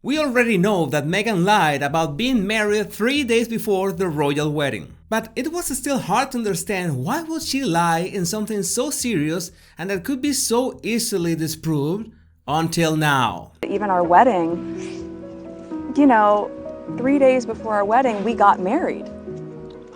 We already know that Meghan lied about being married 3 days before the royal wedding. But it was still hard to understand why would she lie in something so serious and that could be so easily disproved until now. Even our wedding, 3 days before our wedding, we got married.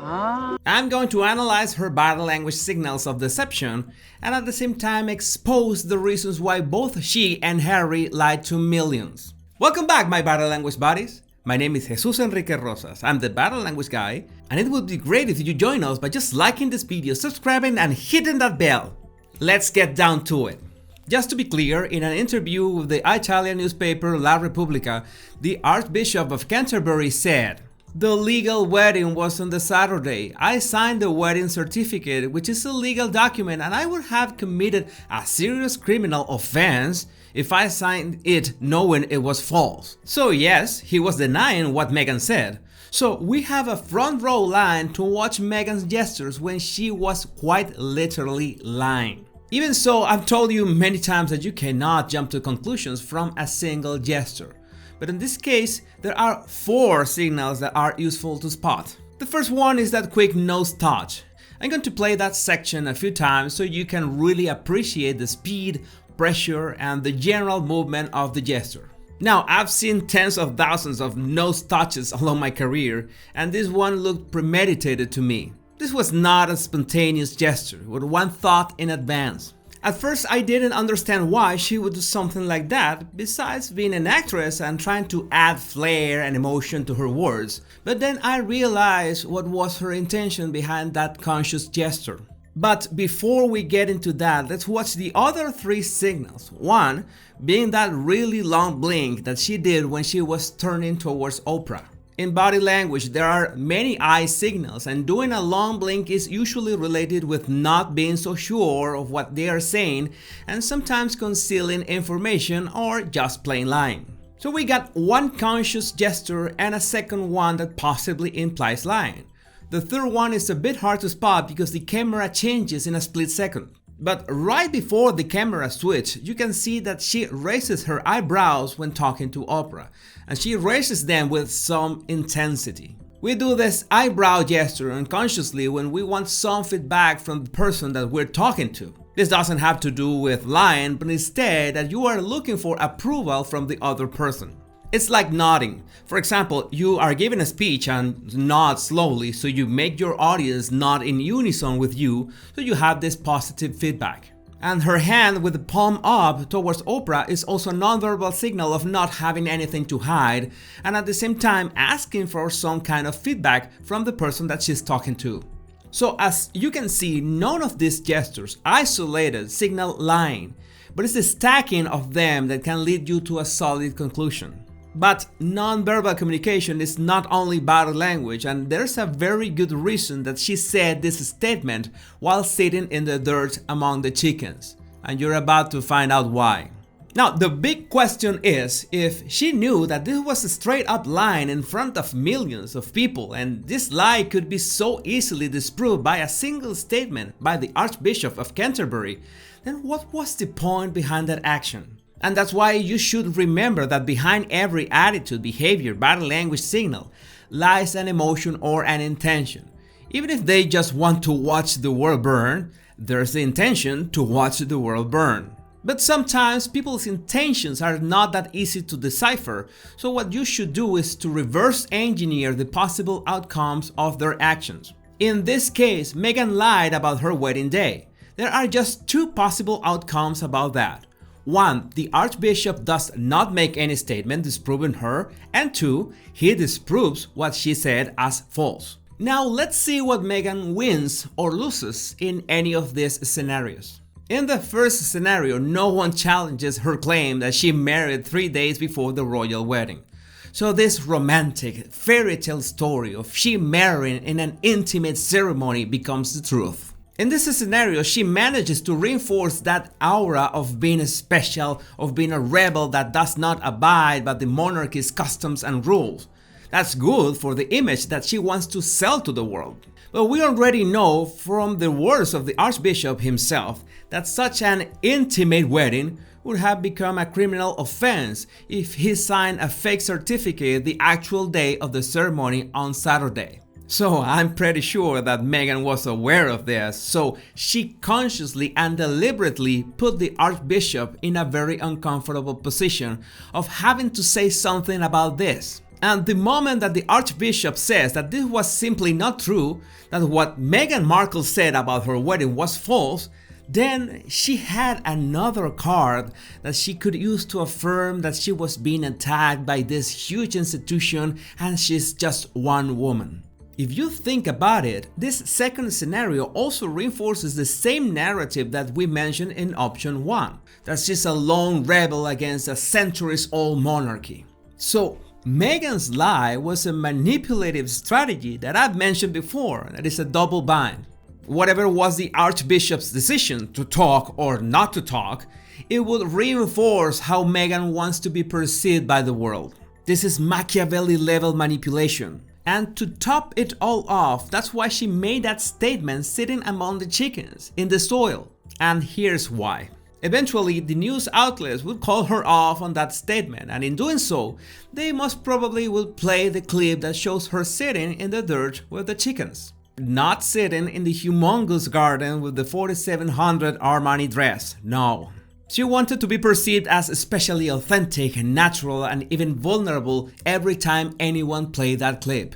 I'm going to analyze her body language signals of deception and at the same time expose the reasons why both she and Harry lied to millions. Welcome back, my body language buddies. My name is Jesus Enrique Rosas. I'm the body language guy, and it would be great if you join us by just liking this video, subscribing, and hitting that bell. Let's get down to it. Just to be clear, in an interview with the Italian newspaper La Repubblica, the Archbishop of Canterbury said, "The legal wedding was on the Saturday. I signed the wedding certificate, which is a legal document, and I would have committed a serious criminal offense if I signed it knowing it was false." So yes, he was denying what Meghan said. So we have a front row line to watch Meghan's gestures when she was quite literally lying. Even so, I've told you many times that you cannot jump to conclusions from a single gesture. But in this case, there are 4 signals that are useful to spot. The first one is that quick nose touch. I'm going to play that section a few times so you can really appreciate the speed, pressure, and the general movement of the gesture. Now, I've seen tens of thousands of nose touches along my career, and this one looked premeditated to me. This was not a spontaneous gesture with one thought in advance. At first, I didn't understand why she would do something like that, besides being an actress and trying to add flair and emotion to her words. But then I realized what was her intention behind that conscious gesture. But before we get into that, let's watch the other 3 signals. One being that really long blink that she did when she was turning towards Oprah. In body language, there are many eye signals, and doing a long blink is usually related with not being so sure of what they are saying and sometimes concealing information or just plain lying. So we got one conscious gesture and a second one that possibly implies lying. The third one is a bit hard to spot because the camera changes in a split second. But right before the camera switch, you can see that she raises her eyebrows when talking to Oprah, and she raises them with some intensity. We do this eyebrow gesture unconsciously when we want some feedback from the person that we're talking to. This doesn't have to do with lying, but instead that you are looking for approval from the other person. It's like nodding. For example, you are giving a speech and nod slowly, so you make your audience nod in unison with you, so you have this positive feedback. And her hand with the palm up towards Oprah is also a nonverbal signal of not having anything to hide, and at the same time asking for some kind of feedback from the person that she's talking to. So as you can see, none of these gestures isolated signal lying, but it's the stacking of them that can lead you to a solid conclusion. But non-verbal communication is not only body language, and there's a very good reason that she said this statement while sitting in the dirt among the chickens, and you're about to find out why. Now, the big question is if she knew that this was a straight-up line in front of millions of people, and this lie could be so easily disproved by a single statement by the Archbishop of Canterbury, then what was the point behind that action? And that's why you should remember that behind every attitude, behavior, body language signal lies an emotion or an intention. Even if they just want to watch the world burn, there's the intention to watch the world burn. But sometimes people's intentions are not that easy to decipher, so what you should do is to reverse engineer the possible outcomes of their actions. In this case, Meghan lied about her wedding day. There are just 2 possible outcomes about that. 1. The Archbishop does not make any statement disproving her, and 2. He disproves what she said as false. Now let's see what Meghan wins or loses in any of these scenarios. In the first scenario, no one challenges her claim that she married 3 days before the royal wedding. So this romantic fairy tale story of she marrying in an intimate ceremony becomes the truth. In this scenario, she manages to reinforce that aura of being special, of being a rebel that does not abide by the monarchy's customs and rules. That's good for the image that she wants to sell to the world. But we already know from the words of the Archbishop himself that such an intimate wedding would have become a criminal offense if he signed a fake certificate the actual day of the ceremony on Saturday. So I'm pretty sure that Meghan was aware of this, so she consciously and deliberately put the Archbishop in a very uncomfortable position of having to say something about this. And the moment that the Archbishop says that this was simply not true, that what Meghan Markle said about her wedding was false, then she had another card that she could use to affirm that she was being attacked by this huge institution and she's just one woman. If you think about it, this second scenario also reinforces the same narrative that we mentioned in option 1, that she's a lone rebel against a centuries-old monarchy. So Meghan's lie was a manipulative strategy that I've mentioned before, that is a double bind. Whatever was the Archbishop's decision to talk or not to talk, it would reinforce how Meghan wants to be perceived by the world. This is Machiavelli level manipulation. And to top it all off, that's why she made that statement sitting among the chickens in the soil. And here's why. Eventually, the news outlets would call her off on that statement, and in doing so, they most probably will play the clip that shows her sitting in the dirt with the chickens. Not sitting in the humongous garden with the 4700 Armani dress, no. She wanted to be perceived as especially authentic and natural and even vulnerable every time anyone played that clip.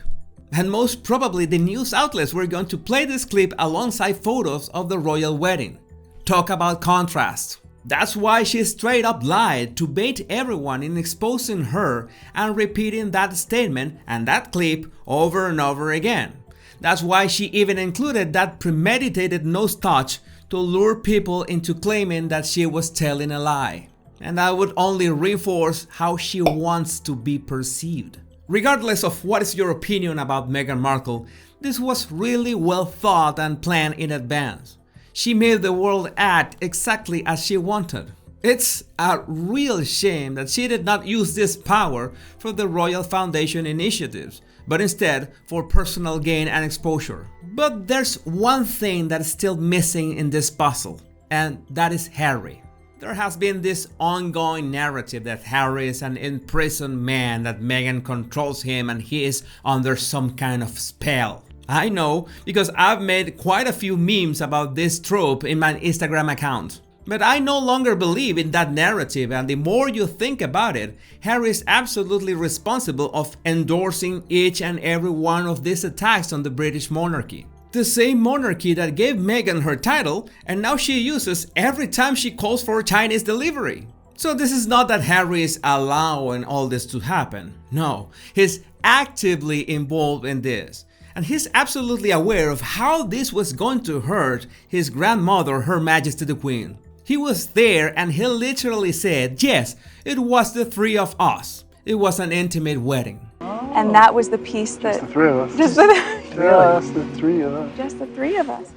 And most probably the news outlets were going to play this clip alongside photos of the royal wedding. Talk about contrast. That's why she straight up lied to bait everyone in exposing her and repeating that statement and that clip over and over again. That's why she even included that premeditated nose touch to lure people into claiming that she was telling a lie. And that would only reinforce how she wants to be perceived. Regardless of what is your opinion about Meghan Markle, this was really well thought and planned in advance. She made the world act exactly as she wanted. It's a real shame that she did not use this power for the Royal Foundation initiatives, but instead for personal gain and exposure. But there's one thing that is still missing in this puzzle, and that is Harry. There has been this ongoing narrative that Harry is an imprisoned man, that Meghan controls him and he is under some kind of spell. I know, because I've made quite a few memes about this trope in my Instagram account. But I no longer believe in that narrative, and the more you think about it, Harry is absolutely responsible of endorsing each and every one of these attacks on the British monarchy. The same monarchy that gave Meghan her title, and now she uses every time she calls for Chinese delivery. So this is not that Harry is allowing all this to happen. No, he's actively involved in this. And he's absolutely aware of how this was going to hurt his grandmother, Her Majesty the Queen. He was there and he literally said, yes, it was the three of us. It was an intimate wedding. And that was the piece that... Just the three of us. That's the three of us. Just the three of us.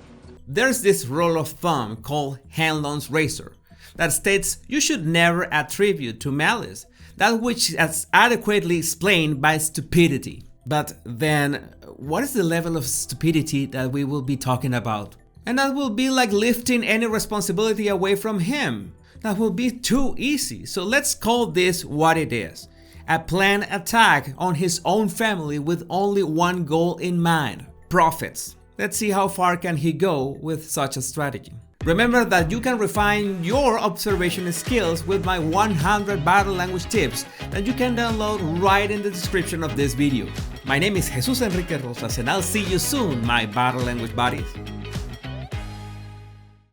There's this rule of thumb called Hanlon's razor that states you should never attribute to malice that which is adequately explained by stupidity. But then, what is the level of stupidity that we will be talking about? And that will be like lifting any responsibility away from him. That will be too easy. So let's call this what it is. A planned attack on his own family with only one goal in mind: profits. Let's see how far can he go with such a strategy. Remember that you can refine your observation skills with my 100 body language tips that you can download right in the description of this video. My name is Jesus Enrique Rosas and I'll see you soon, my body language buddies.